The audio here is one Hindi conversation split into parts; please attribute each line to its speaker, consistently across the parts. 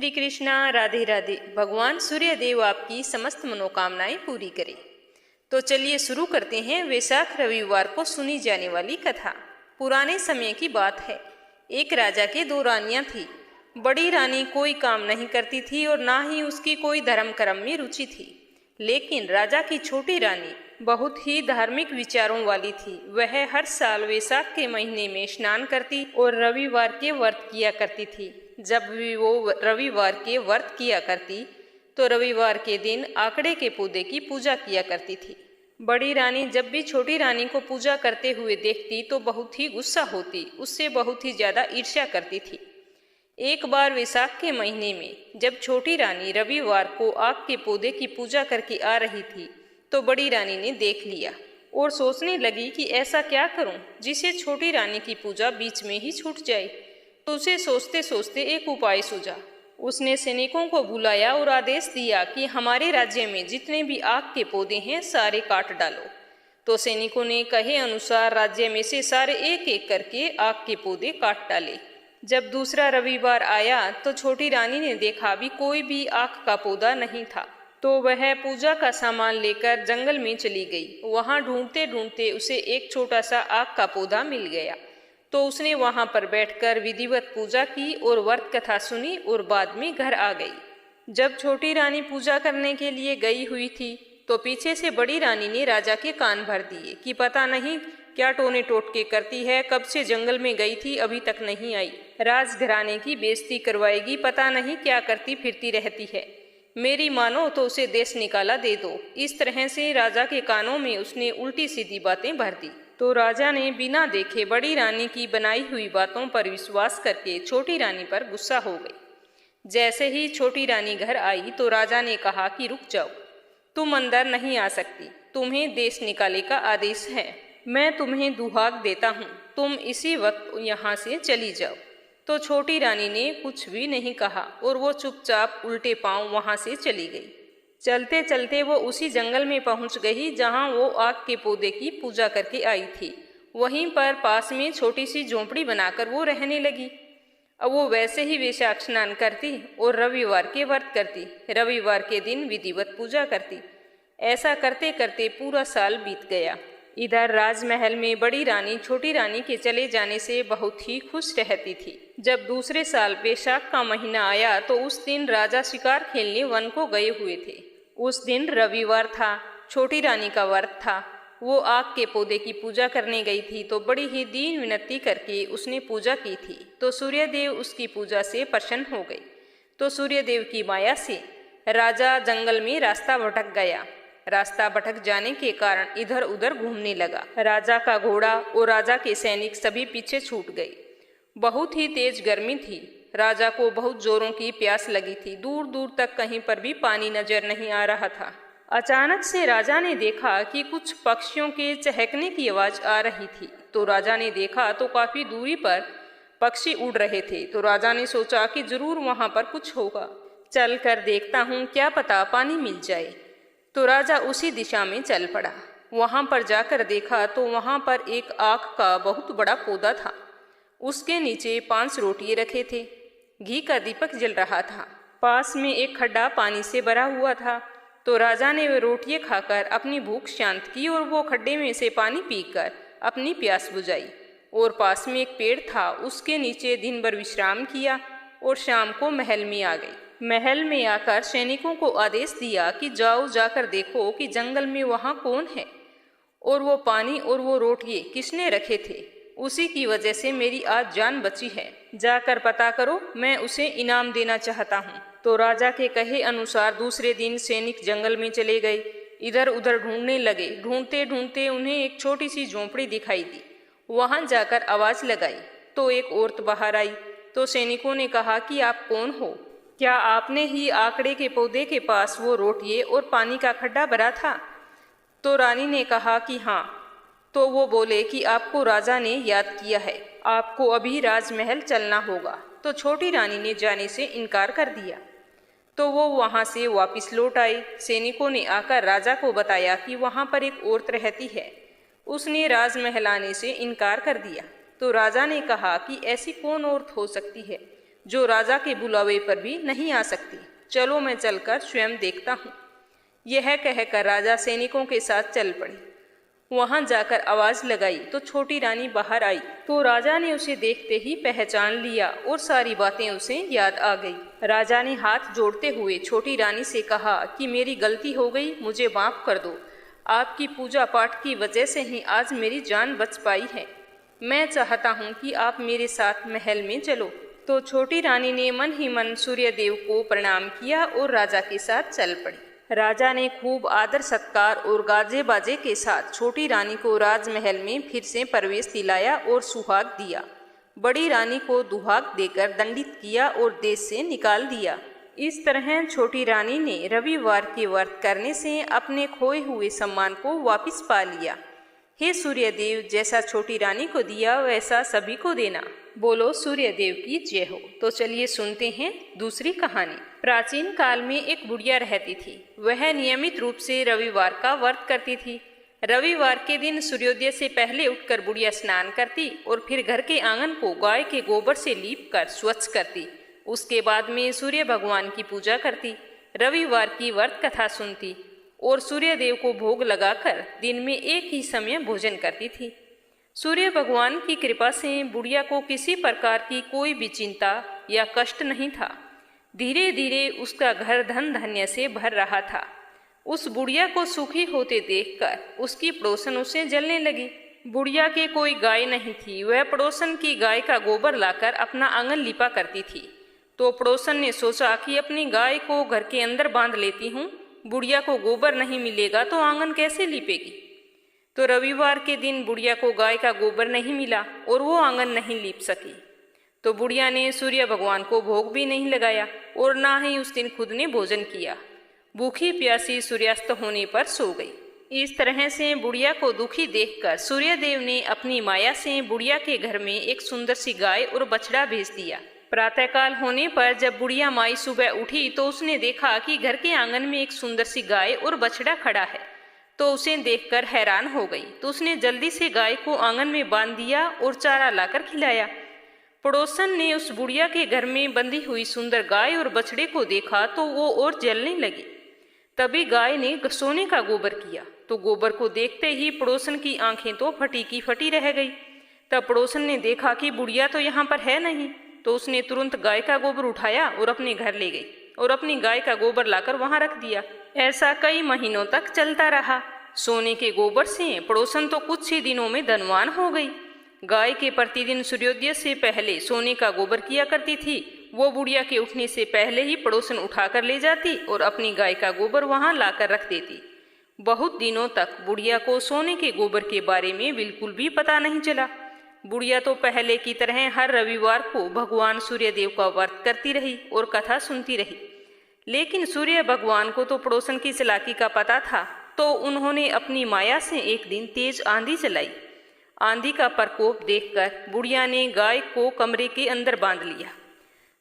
Speaker 1: श्री कृष्णा। राधे राधे। भगवान सूर्य देव आपकी समस्त मनोकामनाएं पूरी करें। तो चलिए शुरू करते हैं वैशाख रविवार को सुनी जाने वाली कथा। पुराने समय की बात है। एक राजा के दो रानियां थी। बड़ी रानी कोई काम नहीं करती थी और ना ही उसकी कोई धर्म कर्म में रुचि थी। लेकिन राजा की छोटी रानी बहुत ही धार्मिक विचारों वाली थी। वह हर साल वैशाख के महीने में स्नान करती और रविवार के व्रत किया करती थी। जब भी वो रविवार के व्रत किया करती तो रविवार के दिन आकड़े के पौधे की पूजा किया करती थी। बड़ी रानी जब भी छोटी रानी को पूजा करते हुए देखती तो बहुत ही गुस्सा होती, उससे बहुत ही ज़्यादा ईर्ष्या करती थी। एक बार वैशाख के महीने में जब छोटी रानी रविवार को आग के पौधे की पूजा करके आ रही थी तो बड़ी रानी ने देख लिया और सोचने लगी कि ऐसा क्या करूं जिसे छोटी रानी की पूजा बीच में ही छूट जाए। तो उसे सोचते सोचते एक उपाय सूझा। उसने सैनिकों को बुलाया और आदेश दिया कि हमारे राज्य में जितने भी आग के पौधे हैं सारे काट डालो। तो सैनिकों ने कहे अनुसार राज्य में से सारे एक एक करके आग के पौधे काट डाले। जब दूसरा रविवार आया तो छोटी रानी ने देखा भी कोई भी आग का पौधा नहीं था। तो वह पूजा का सामान लेकर जंगल में चली गई। वहां ढूंढते ढूंढते उसे एक छोटा सा आग का पौधा मिल गया। तो उसने वहां पर बैठकर विधिवत पूजा की और व्रत कथा सुनी और बाद में घर आ गई। जब छोटी रानी पूजा करने के लिए गई हुई थी तो पीछे से बड़ी रानी ने राजा के कान भर दिए कि पता नहीं क्या टोने टोटके करती है, कब से जंगल में गई थी अभी तक नहीं आई, राजघराने की बेइज्जती करवाएगी, पता नहीं क्या करती फिरती रहती है, मेरी मानो तो उसे देश निकाला दे दो। इस तरह से राजा के कानों में उसने उल्टी सीधी बातें भर दी। तो राजा ने बिना देखे बड़ी रानी की बनाई हुई बातों पर विश्वास करके छोटी रानी पर गुस्सा हो गई। जैसे ही छोटी रानी घर आई तो राजा ने कहा कि रुक जाओ, तुम अंदर नहीं आ सकती, तुम्हें देश निकाले का आदेश है, मैं तुम्हें दुहाक देता हूँ, तुम इसी वक्त यहाँ से चली जाओ। तो छोटी रानी ने कुछ भी नहीं कहा और वो चुपचाप उल्टे पांव वहाँ से चली गई। चलते चलते वो उसी जंगल में पहुँच गई जहाँ वो आग के पौधे की पूजा करके आई थी। वहीं पर पास में छोटी सी झोंपड़ी बनाकर वो रहने लगी। अब वो वैसे ही वैशाख स्नान करती और रविवार के व्रत करती, रविवार के दिन विधिवत पूजा करती। ऐसा करते करते पूरा साल बीत गया। इधर राजमहल में बड़ी रानी छोटी रानी के चले जाने से बहुत ही खुश रहती थी। जब दूसरे साल वैशाख का महीना आया तो उस दिन राजा शिकार खेलने वन को गए हुए थे। उस दिन रविवार था, छोटी रानी का व्रत था। वो आग के पौधे की पूजा करने गई थी तो बड़ी ही दीन विनती करके उसने पूजा की थी। तो सूर्यदेव उसकी पूजा से प्रसन्न हो गए। तो सूर्यदेव की माया से राजा जंगल में रास्ता भटक गया। रास्ता भटक जाने के कारण इधर उधर घूमने लगा। राजा का घोड़ा और राजा के सैनिक सभी पीछे छूट गए। बहुत ही तेज गर्मी थी। राजा को बहुत जोरों की प्यास लगी थी। दूर दूर तक कहीं पर भी पानी नजर नहीं आ रहा था। अचानक से राजा ने देखा कि कुछ पक्षियों के चहकने की आवाज आ रही थी। तो राजा ने देखा तो काफी दूरी पर पक्षी उड़ रहे थे। तो राजा ने सोचा कि जरूर वहां पर कुछ होगा, चल कर देखता हूँ, क्या पता पानी मिल जाए। तो राजा उसी दिशा में चल पड़ा। वहां पर जाकर देखा तो वहां पर एक आग का बहुत बड़ा पौधा था। उसके नीचे 5 रोटियां रखे थे। घी का दीपक जल रहा था। पास में एक खड्डा पानी से भरा हुआ था। तो राजा ने वे रोटियां खाकर अपनी भूख शांत की और वो खड्डे में से पानी पीकर अपनी प्यास बुझाई। और पास में एक पेड़ था, उसके नीचे दिन भर विश्राम किया और शाम को महल में आ गई। महल में आकर सैनिकों को आदेश दिया कि जाओ जाकर देखो कि जंगल में वहाँ कौन है और वो पानी और वो रोटियां किसने रखे थे। उसी की वजह से मेरी आज जान बची है, जाकर पता करो, मैं उसे इनाम देना चाहता हूँ। तो राजा के कहे अनुसार दूसरे दिन सैनिक जंगल में चले गए। इधर उधर ढूंढने लगे। ढूंढते ढूंढते उन्हें एक छोटी सी झोंपड़ी दिखाई दी। वहां जाकर आवाज लगाई तो एक औरत बाहर आई। तो सैनिकों ने कहा कि आप कौन हो, क्या आपने ही आकड़े के पौधे के पास वो रोटियां और पानी का खड्डा भरा था। तो रानी ने कहा कि हाँ। तो वो बोले कि आपको राजा ने याद किया है, आपको अभी राजमहल चलना होगा। तो छोटी रानी ने जाने से इनकार कर दिया। तो वो वहां से वापस लौट आई। सैनिकों ने आकर राजा को बताया कि वहां पर एक औरत रहती है। उसने राजमहल आने से इनकार कर दिया। तो राजा ने कहा कि ऐसी कौन औरत हो सकती है, जो राजा के बुलावे पर भी नहीं आ सकती। चलो मैं चलकर स्वयं देखता हूँ। यह कहकर राजा सैनिकों के साथ चल पड़े। वहां जाकर आवाज लगाई तो छोटी रानी बाहर आई। तो राजा ने उसे देखते ही पहचान लिया और सारी बातें उसे याद आ गई। राजा ने हाथ जोड़ते हुए छोटी रानी से कहा कि मेरी गलती हो गई, मुझे माफ कर दो। आपकी पूजा पाठ की वजह से ही आज मेरी जान बच पाई है। मैं चाहता हूँ कि आप मेरे साथ महल में चलो। तो छोटी रानी ने मन ही मन सूर्यदेव को प्रणाम किया और राजा के साथ चल पड़ी। राजा ने खूब आदर सत्कार और गाजे बाजे के साथ छोटी रानी को राजमहल में फिर से प्रवेश दिलाया और सुहाग दिया। बड़ी रानी को दुहाग देकर दंडित किया और देश से निकाल दिया। इस तरह छोटी रानी ने रविवार के व्रत करने से अपने खोए हुए सम्मान को वापस पा लिया। हे सूर्यदेव, जैसा छोटी रानी को दिया वैसा सभी को देना। बोलो सूर्यदेव की जय हो। तो चलिए सुनते हैं दूसरी कहानी। प्राचीन काल में एक बुढ़िया रहती थी। वह नियमित रूप से रविवार का व्रत करती थी। रविवार के दिन सूर्योदय से पहले उठकर बुढ़िया स्नान करती और फिर घर के आंगन को गाय के गोबर से लीपकर स्वच्छ करती। उसके बाद में सूर्य भगवान की पूजा करती, रविवार की व्रत कथा सुनती और सूर्यदेव को भोग लगाकर दिन में एक ही समय भोजन करती थी। सूर्य भगवान की कृपा से बुढ़िया को किसी प्रकार की कोई भी चिंता या कष्ट नहीं था। धीरे धीरे उसका घर धन धान्य से भर रहा था। उस बुढ़िया को सुखी होते देखकर उसकी पड़ोसन उसे जलने लगी। बुढ़िया के कोई गाय नहीं थी। वह पड़ोसन की गाय का गोबर लाकर अपना आंगन लिपा करती थी। तो पड़ोसन ने सोचा कि अपनी गाय को घर के अंदर बांध लेती हूँ। बुढ़िया को गोबर नहीं मिलेगा तो आंगन कैसे लिपेगी। तो रविवार के दिन बुढ़िया को गाय का गोबर नहीं मिला और वो आंगन नहीं लीप सकी। तो बुढ़िया ने सूर्य भगवान को भोग भी नहीं लगाया और ना ही उस दिन खुद ने भोजन किया। भूखी प्यासी सूर्यास्त होने पर सो गई। इस तरह से बुढ़िया को दुखी देखकर सूर्यदेव ने अपनी माया से बुढ़िया के घर में एक सुंदर सी गाय और बछड़ा भेज दिया। प्रातःकाल होने पर जब बुढ़िया माई सुबह उठी तो उसने देखा कि घर के आंगन में एक सुंदर सी गाय और बछड़ा खड़ा है। तो उसे देखकर हैरान हो गई। तो उसने जल्दी से गाय को आंगन में बांध दिया और चारा लाकर खिलाया। पड़ोसन ने उस बुढ़िया के घर में बंधी हुई सुंदर गाय और बछड़े को देखा तो वो और जलने लगी। तभी गाय ने सोने का गोबर किया। तो गोबर को देखते ही पड़ोसन की आंखें तो फटी की फटी रह गई। तब पड़ोसन ने देखा कि बुढ़िया तो यहाँ पर है नहीं। तो उसने तुरंत गाय का गोबर उठाया और अपने घर ले गई और अपनी गाय का गोबर लाकर वहां रख दिया। ऐसा कई महीनों तक चलता रहा। सोने के गोबर से पड़ोसन तो कुछ ही दिनों में धनवान हो गई। गाय के प्रतिदिन सूर्योदय से पहले सोने का गोबर किया करती थी। वो बुढ़िया के उठने से पहले ही पड़ोसन उठाकर ले जाती और अपनी गाय का गोबर वहां लाकर रख देती। बहुत दिनों तक बुढ़िया को सोने के गोबर के बारे में बिल्कुल भी पता नहीं चला। बुढ़िया तो पहले की तरह हर रविवार को भगवान सूर्यदेव का व्रत करती रही और कथा सुनती रही। लेकिन सूर्य भगवान को तो पड़ोसन की चालाकी का पता था। तो उन्होंने अपनी माया से एक दिन तेज आंधी चलाई। आंधी का प्रकोप देखकर बुढ़िया ने गाय को कमरे के अंदर बांध लिया।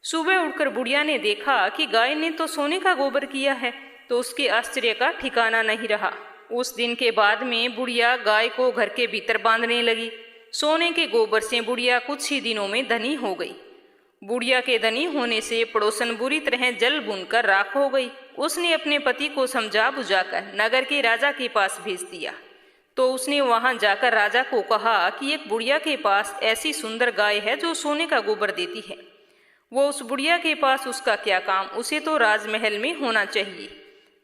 Speaker 1: सुबह उठकर बुढ़िया ने देखा कि गाय ने तो सोने का गोबर किया है। तो उसके आश्चर्य का ठिकाना नहीं रहा। उस दिन के बाद में बुढ़िया गाय को घर के भीतर बांधने लगी। सोने के गोबर से बुढ़िया कुछ ही दिनों में धनी हो गई। बुढ़िया के धनी होने से पड़ोसन बुरी तरह जल बुनकर राख हो गई। उसने अपने पति को समझा बुझाकर नगर के राजा के पास भेज दिया। तो उसने वहां जाकर राजा को कहा कि एक बुढ़िया के पास ऐसी सुंदर गाय है जो सोने का गोबर देती है। वो उस बुढ़िया के पास उसका क्या काम, उसे तो राजमहल में होना चाहिए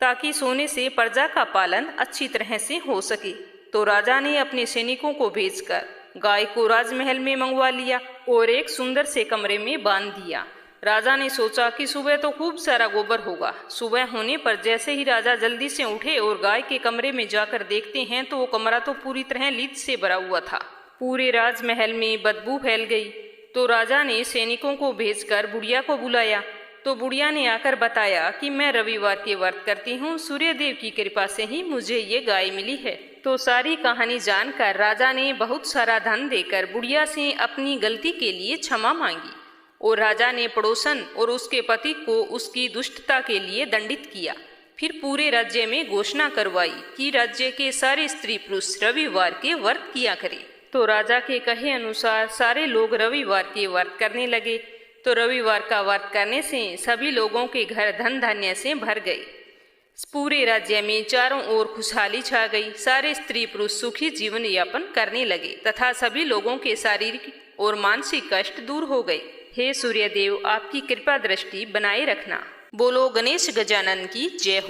Speaker 1: ताकि सोने से प्रजा का पालन अच्छी तरह से हो सके। तो राजा ने अपने सैनिकों को भेजकर गाय को राजमहल में मंगवा लिया और एक सुंदर से कमरे में बांध दिया। राजा ने सोचा कि सुबह तो खूब सारा गोबर होगा। सुबह होने पर जैसे ही राजा जल्दी से उठे और गाय के कमरे में जाकर देखते हैं तो वो कमरा तो पूरी तरह लीद से भरा हुआ था। पूरे राजमहल में बदबू फैल गई। तो राजा ने सैनिकों को भेजकर बुढ़िया को बुलाया। तो बुढ़िया ने आकर बताया कि मैं रविवार के व्रत करती हूँ, सूर्यदेव की कृपा से ही मुझे ये गाय मिली है। तो सारी कहानी जानकर राजा ने बहुत सारा धन देकर बुढ़िया से अपनी गलती के लिए क्षमा मांगी और राजा ने पड़ोसन और उसके पति को उसकी दुष्टता के लिए दंडित किया। फिर पूरे राज्य में घोषणा करवाई कि राज्य के सारे स्त्री पुरुष रविवार के व्रत किया करें। तो राजा के कहे अनुसार सारे लोग रविवार के व्रत करने लगे। तो रविवार का व्रत करने से सभी लोगों के घर धन धान्य से भर गए। पूरे राज्य में चारों ओर खुशहाली छा गई। सारे स्त्री पुरुष सुखी जीवन यापन करने लगे तथा सभी लोगों के शारीरिक और मानसिक कष्ट दूर हो गए। हे सूर्यदेव, आपकी कृपा दृष्टि बनाए रखना। बोलो गणेश गजानन की जय हो।